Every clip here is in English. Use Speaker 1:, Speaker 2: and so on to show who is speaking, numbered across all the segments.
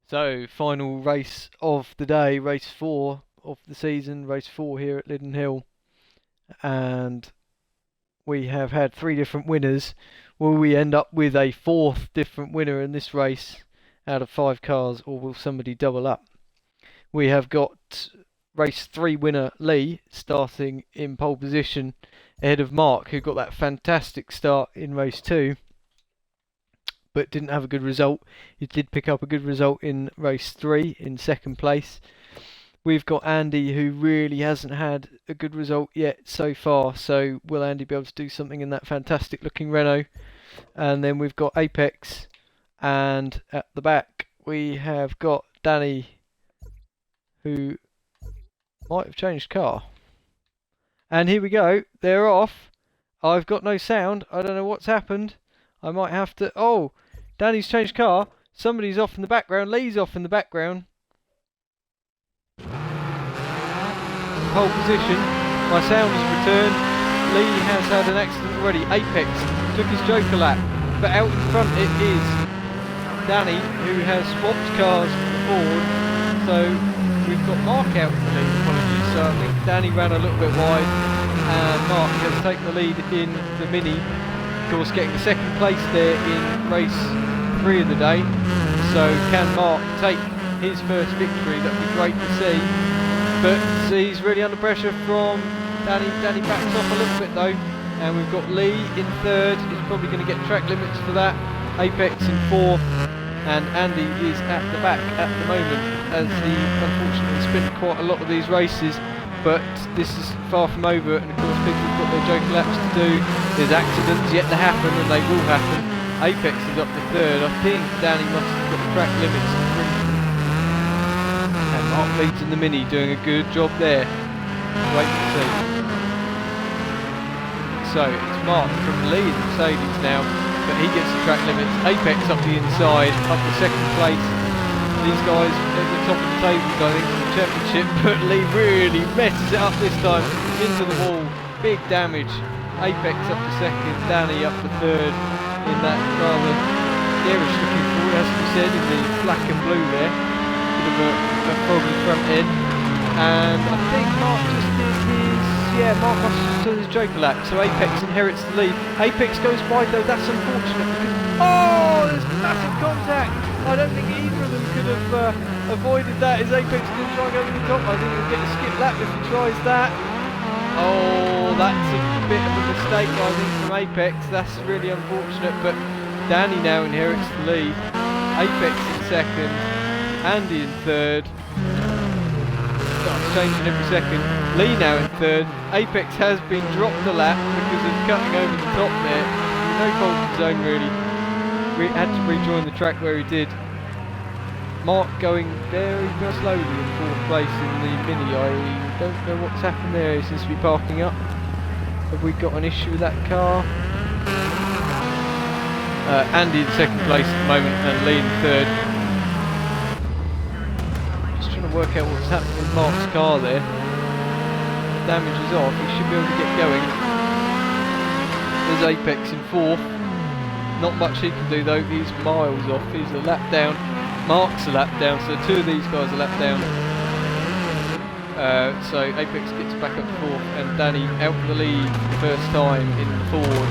Speaker 1: So, final race of the day, race 4 of the season, race 4 here at Lydden Hill. And we have had 3 different winners. Will we end up with a 4th different winner in this race out of 5 cars, or will somebody double up? We have got race 3 winner Lee starting in pole position ahead of Mark, who got that fantastic start in race 2. But didn't have a good result. He did pick up a good result in race 3 in 2nd place. We've got Andy, who really hasn't had a good result yet so far. So will Andy be able to do something in that fantastic looking Renault? And then we've got Apex, and at the back we have got Danny, who might have changed car. And here we go, they're off. I've got no sound, I don't know what's happened. I might have to... Oh! Danny's changed car. Somebody's off in the background. Lee's off in the background. Pole position. My sound has returned. Lee has had an accident already. Apex took his Joker lap. But out in front it is Danny, who has swapped cars with the Ford. So we've got Mark out in the lead. Apologies. So I think Danny ran a little bit wide. And Mark has taken the lead in the Mini. Of course, getting the 2nd place there in race 3 of the day. So can Mark take his first victory? That'd be great to see. But he's really under pressure from Danny. Danny backs off a little bit though. And we've got Lee in 3rd. He's probably going to get track limits for that. Apex in 4th. And Andy is at the back at the moment, as he unfortunately spent quite a lot of these races. But this is far from over, and of course people have got their Joker laps to do. There's accidents yet to happen, and they will happen. Apex is up to 3rd. I think Danny must have got the track limits. And Mark leads in the Mini, doing a good job there. Wait to see. So it's Mark from Lee in Mercedes now, but he gets the track limits. Apex up the inside, up to 2nd place. These guys at the top of the table, I think, for the championship, but Lee really messes it up this time. Into the wall, big damage. Apex up to 2nd, Danny up to 3rd in that rather garish looking Ford, as we said, in the black and blue there. Bit of a foggy front end. And I think Mark just did his... Yeah, Mark must have just done his Joker lap, so Apex inherits the lead. Apex goes wide though, that's unfortunate because... Oh, there's massive contact! I don't think either of them could have avoided that as Apex didn't try and go to the top. I think he'll get a skip lap if he tries that. Oh, that's a bit of a mistake I think from Apex. That's really unfortunate, but Danny now inherits the lead. Apex in 2nd, Andy in 3rd. Starts changing every second. Lee now in 3rd. Apex has been dropped a lap because of cutting over the top there. No fault of his own really. We had to rejoin the track where he did. Mark going very, very slowly in 4th place in the Mini. I don't know what's happened there. He seems to be parking up. Have we got an issue with that car? Andy in 2nd place at the moment and Lee in 3rd. Just trying to work out what's happening with Mark's car there. The damage is off. He should be able to get going. There's Apex in 4th. Not much he can do though, he's miles off, he's a lap down. Mark's a lap down, so 2 of these guys are lap down. So Apex gets back up 4th, and Danny out the lead for the first time in the Ford.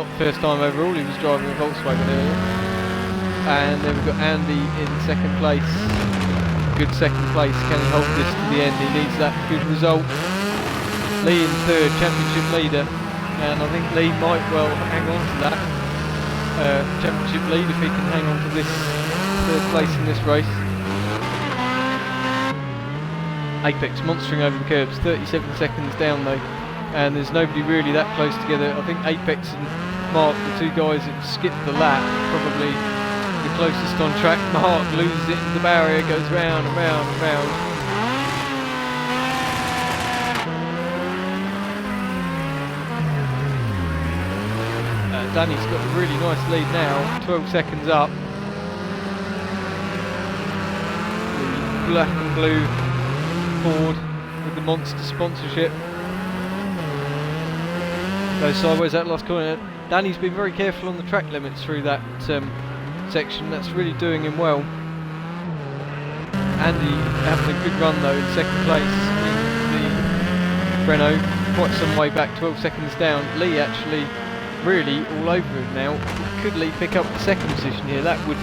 Speaker 1: Not the first time overall, he was driving a Volkswagen earlier. And then we've got Andy in 2nd place. Good 2nd place, can he hold this to the end? He needs that good result. Lee in 3rd, championship leader. And I think Lee might well hang on to that championship lead if he can hang on to this 3rd place in this race. Apex monstering over the curbs, 37 seconds down though, and there's nobody really that close together. I think Apex and Mark, the 2 guys that skipped the lap, probably the closest on track. Mark loses it in the barrier, goes round and round and round. Danny's got a really nice lead now, 12 seconds up. The black and blue Ford with the monster sponsorship. Goes sideways that last corner. Danny's been very careful on the track limits through that section. That's really doing him well. Andy having a good run though in second place in the Renault, quite some way back, 12 seconds down. Lee actually really all over him now. Could Lee pick up the second position here? That would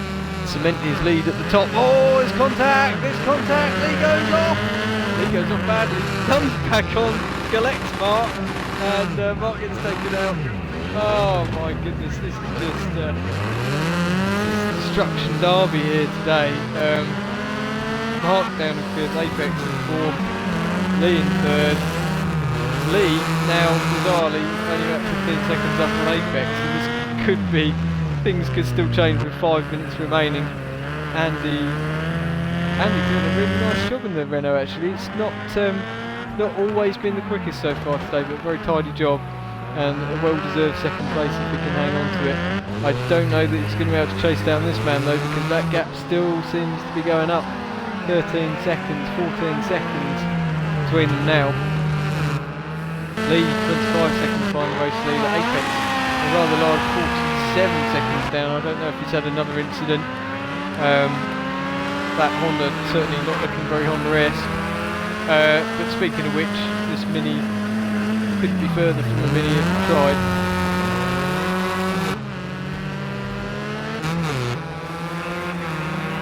Speaker 1: cement his lead at the top. Oh, there's contact! There's contact! Lee goes off! Lee goes off badly. Comes back on, collects Mark, and Mark gets taken out. Oh my goodness, this is just destruction derby here today. Mark down in fifth, Apex in fourth, Lee in third. Lee now bizarrely only about 15 seconds up on Apex, and this could be, things could still change with 5 minutes remaining. Andy doing a really nice job in the Renault actually. It's not always been the quickest so far today, but a very tidy job and a well-deserved second place if he can hang on to it. I don't know that he's going to be able to chase down this man though, because that gap still seems to be going up. 13 seconds, 14 seconds between them now. Lee, 25 seconds behind the race leader. Apex, a rather large 47 seconds down. I don't know if he's had another incident. That Honda certainly not looking very Honda-esque. But speaking of which, this Mini couldn't be further from the Mini if we tried.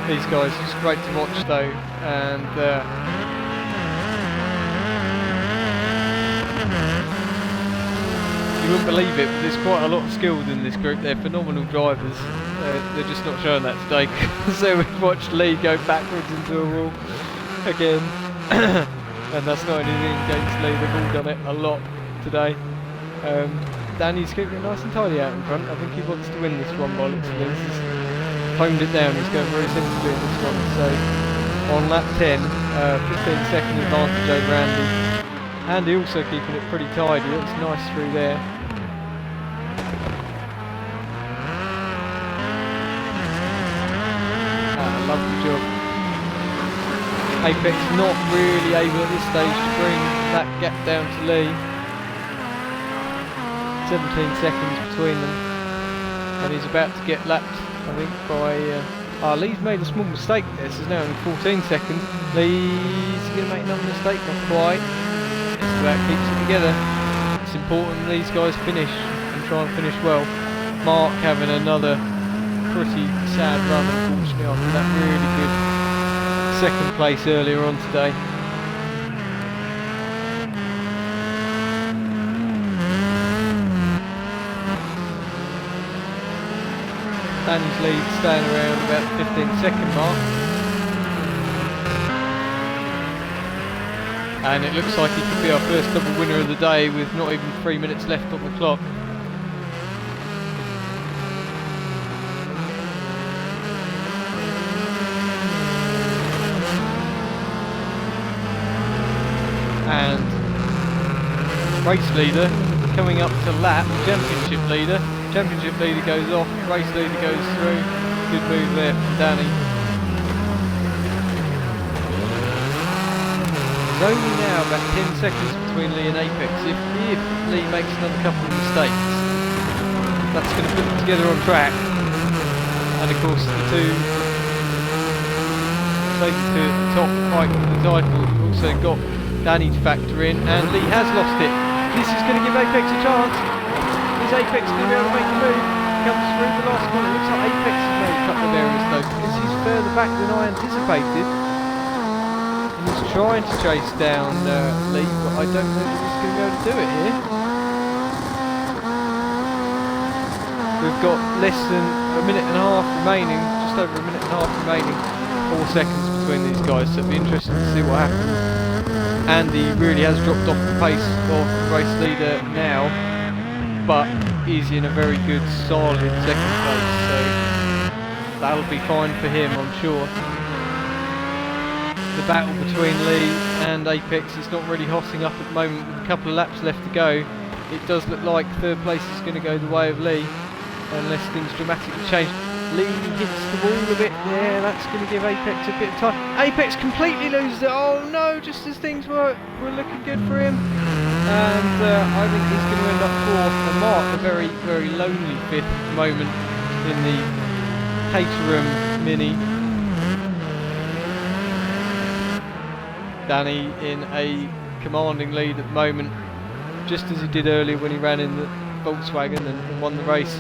Speaker 1: These guys, just great to watch though, and you wouldn't believe it, but there's quite a lot of skill in this group. They're phenomenal drivers. They're just not showing that today. So we've watched Lee go backwards into a wall again, and that's not anything against Lee. They've all done it a lot today. Danny's keeping it nice and tidy out in front. I think he wants to win this one by looks of this. He's honed it down. He's going very simply in this one. So on lap 10, 15 second advantage over Andy. Andy also keeping it pretty tidy. It's nice through there. Lovely job. Apex not really able at this stage to bring that gap down to Lee. 17 seconds between them, and he's about to get lapped, I think, by Lee's made a small mistake there. This is now only 14 seconds. Lee's going to make another mistake, not quite. Just about keeps it together. It's important these guys finish and try and finish well. Mark having another pretty sad run, unfortunately, after that really good second place earlier on today. Danny's lead staying around about the 15-second mark, and it looks like he could be our first double winner of the day with not even 3 minutes left on the clock. And race leader coming up to lap, championship leader goes off, race leader goes through. Good move there from Danny. There's only now about 10 seconds between Lee and Apex. If Lee makes another couple of mistakes, that's going to put them together on track. And of course the two at the top fight for the title. We've also got Danny to factor in, and Lee has lost it. This is going to give Apex a chance. Is Apex going to be able to make a move? Comes through the last corner. It looks like Apex has made a couple of errors though, because he's further back than I anticipated. And he's trying to chase down Lee, but I don't know that he's going to be able to do it here. We've got less than a minute and a half remaining, just over a minute and a half remaining. 4 seconds between these guys, so it'll be interesting to see what happens. Andy really has dropped off the pace of the race leader now, but he's in a very good solid second place, so that'll be fine for him, I'm sure. The battle between Lee and Apex is not really hotting up at the moment. With a couple of laps left to go, it does look like third place is going to go the way of Lee, unless things dramatically change. Lee hits the wall a bit there, that's going to give Apex a bit of time. Apex completely loses it, oh no, just as things were looking good for him. And I think he's going to end up fourth, and Mark a very, very lonely fifth at the moment in the Caterham Mini. Danny in a commanding lead at the moment, just as he did earlier when he ran in the Volkswagen and won the race.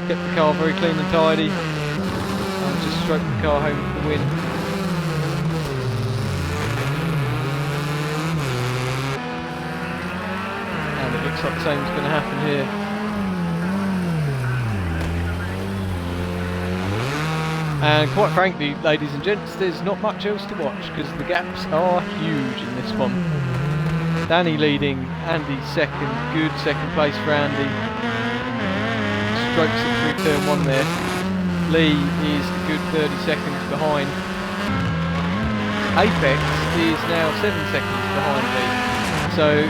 Speaker 1: Kept the car very clean and tidy, and just stroked the car home for the win. And it looks like the same is going to happen here. And quite frankly, ladies and gents, there's not much else to watch because the gaps are huge in this one. Danny leading, Andy second, good second place for Andy. Strokes it through turn 1 there. Lee is a good 30 seconds behind. Apex is now 7 seconds behind Lee. So,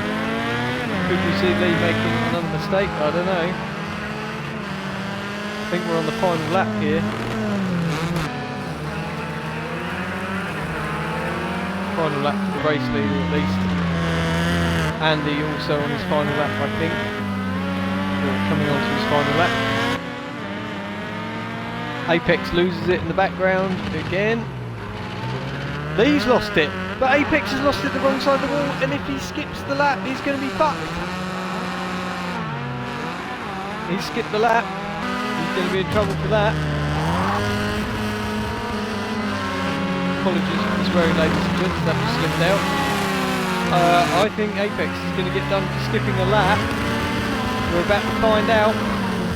Speaker 1: could we see Lee making another mistake? I don't know. I think we're on the final lap here. Final lap for the race leader at least. Andy also on his final lap, I think. Or coming on to his final lap. Apex loses it in the background again. Lee's lost it, but Apex has lost it the wrong side of the wall, and if he skips the lap, he's going to be fucked. He skipped the lap. He's going to be in trouble for that. Apologies for the swearing, ladies and gents, that just slipped out. I think Apex is going to get done for skipping a lap. We're about to find out.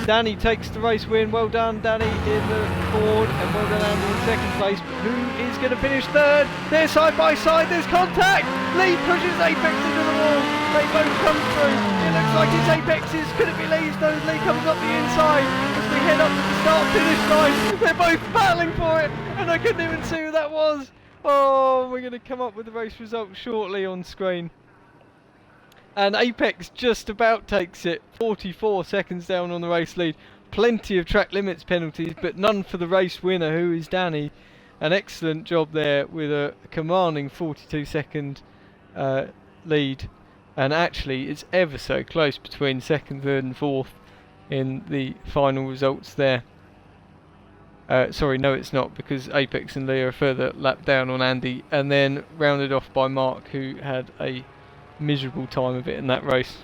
Speaker 1: Danny takes the race win. Well done, Danny, in the Ford, and well done, Andy, in second place. But who is going to finish third? They're side by side. There's contact. Lee pushes Apex into the wall. They both come through. It looks like it's Apex's. Could it be Lee's? No, Lee comes up the inside as we head up to the start-finish line. They're both battling for it, and I couldn't even see who that was. Oh, we're going to come up with the race results shortly on screen. And Apex just about takes it, 44 seconds down on the race lead. Plenty of track limits penalties, but none for the race winner, who is Danny. An excellent job there with a commanding 42 second lead. And actually, it's ever so close between second, third and fourth in the final results there. Sorry, no it's not, because Apex and Lee are a further lap down on Andy, and then rounded off by Mark, who had a miserable time of it in that race.